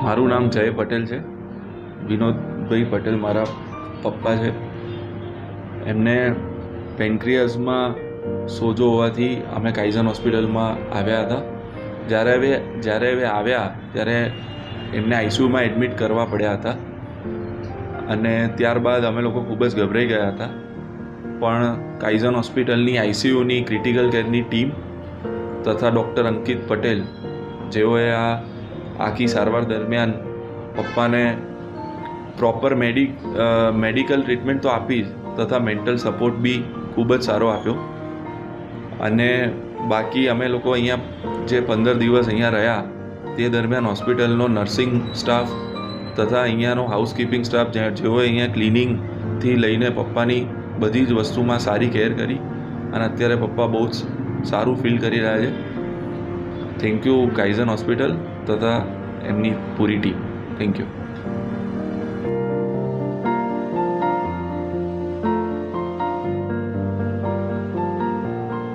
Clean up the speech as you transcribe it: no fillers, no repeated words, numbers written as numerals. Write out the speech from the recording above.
મારું નામ જય પટેલ છે. વિનોદભાઈ પટેલ મારા પપ્પા છે. એમને પેન્ક્રિયાસમાં સોજો હોવાથી અમે કાઇઝન હોસ્પિટલમાં આવ્યા હતા. જ્યારે હવે આવ્યા ત્યારે એમને આઈસીયુમાં એડમિટ કરવા પડ્યા હતા અને ત્યારબાદ અમે લોકો ખૂબ જ ગભરાઈ ગયા હતા. પણ કાઇઝન હોસ્પિટલની આઈસીયુની ક્રિટિકલ કેરની ટીમ તથા ડૉક્ટર અંકિત પટેલ, જેઓએ આ આખી સારવાર દરમિયાન પપ્પાને પ્રોપર મેડિકલ ટ્રીટમેન્ટ તો આપી જ, તથા મેન્ટલ સપોર્ટ બી ખૂબ જ સારો આપ્યો. અને બાકી અમે લોકો અહીંયા જે 15 દિવસ અહીંયા રહ્યા તે દરમિયાન હોસ્પિટલનો નર્સિંગ સ્ટાફ તથા અહીંયાનો હાઉસકીપિંગ સ્ટાફ, જેઓએ અહીંયા ક્લિનિંગથી લઈને પપ્પાની બધી જ વસ્તુમાં સારી કેર કરી અને અત્યારે પપ્પા બહુ જ સારું ફીલ કરી રહ્યા છે. થેન્ક યુ કાઇઝન હોસ્પિટલ તથા એમની પૂરી ટીમ. Thank you.